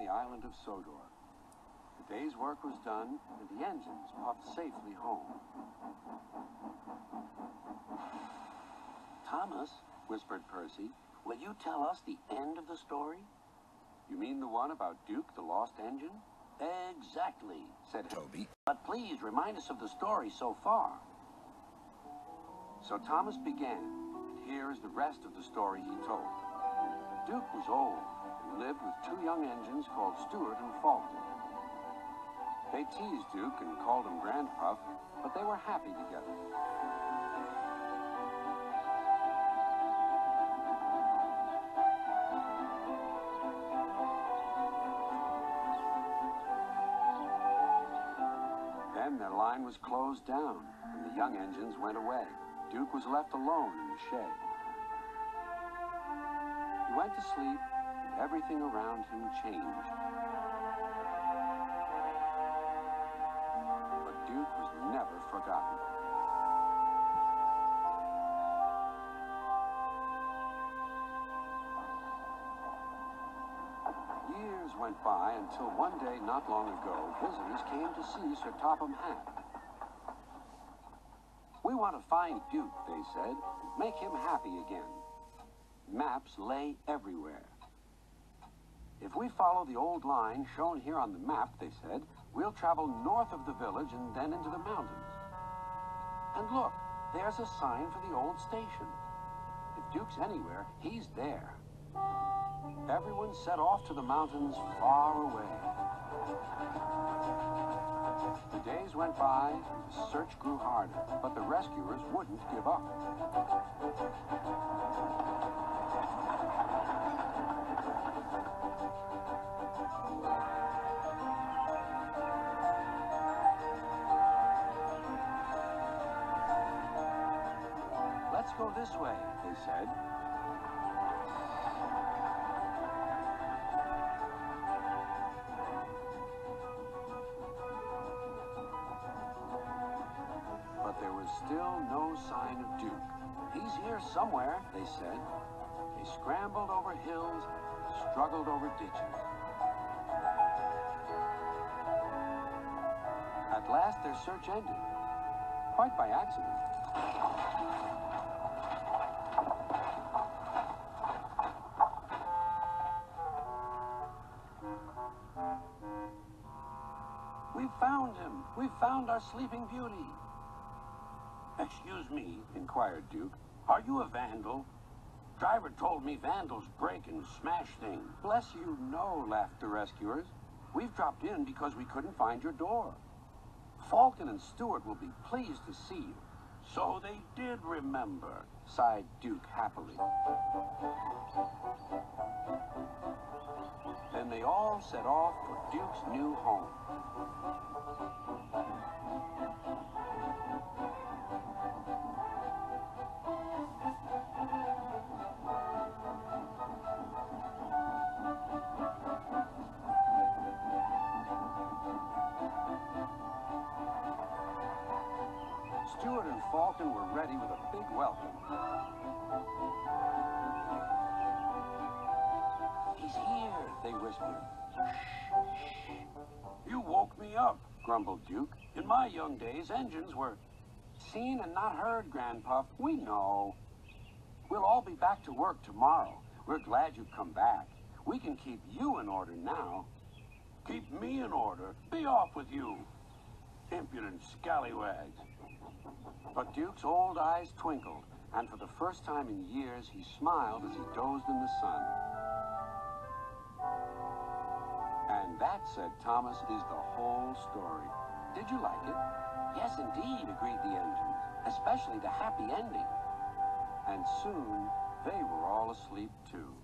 the island of Sodor. The day's work was done, and the engines puffed safely home. Thomas, whispered Percy, will you tell us the end of the story? You mean the one about Duke, the lost engine? Exactly, said Toby. But please remind us of the story so far. So Thomas began, and here is the rest of the story he told. Duke was old and lived with two young engines called Stuart and Fulton. They teased Duke and called him Grandpuff, but they were happy together. Then their line was closed down, and the young engines went away. Duke was left alone in the shed. He went to sleep, and everything around him changed. But Duke was never forgotten. Years went by until one day not long ago, visitors came to see Sir Topham Hatt. We want to find Duke, they said, and make him happy again. Maps lay everywhere. If we follow the old line shown here on the map, they said, we'll travel north of the village and then into the mountains. And look, there's a sign for the old station. If Duke's anywhere, he's there. Everyone set off to the mountains far away. The days went by, and the search grew harder, but the rescuers wouldn't give up. Let's go this way, they said. But there was still no sign of Duke. He's here somewhere, they said. They scrambled over hills, struggled over ditches. At last, their search ended, quite by accident. We found him. We found our sleeping beauty. Excuse me, inquired Duke. Are you a vandal? Driver told me vandals break and smash things. Bless you, no, laughed the rescuers. We've dropped in because we couldn't find your door. Fulton and Stuart will be pleased to see you. So they did remember, sighed Duke happily. Then they all set off for Duke's new home. Stuart and Fulton were ready with a big welcome. He's here, they whispered. Shh. You woke me up, grumbled Duke. In my young days, engines were seen and not heard, Grandpuff. We know. We'll all be back to work tomorrow. We're glad you've come back. We can keep you in order now. Keep me in order? Be off with you, impudent scallywags. But Duke's old eyes twinkled, and for the first time in years, he smiled as he dozed in the sun. And that, said Thomas, is the whole story. Did you like it? Yes, indeed, agreed the engines, especially the happy ending. And soon, they were all asleep, too.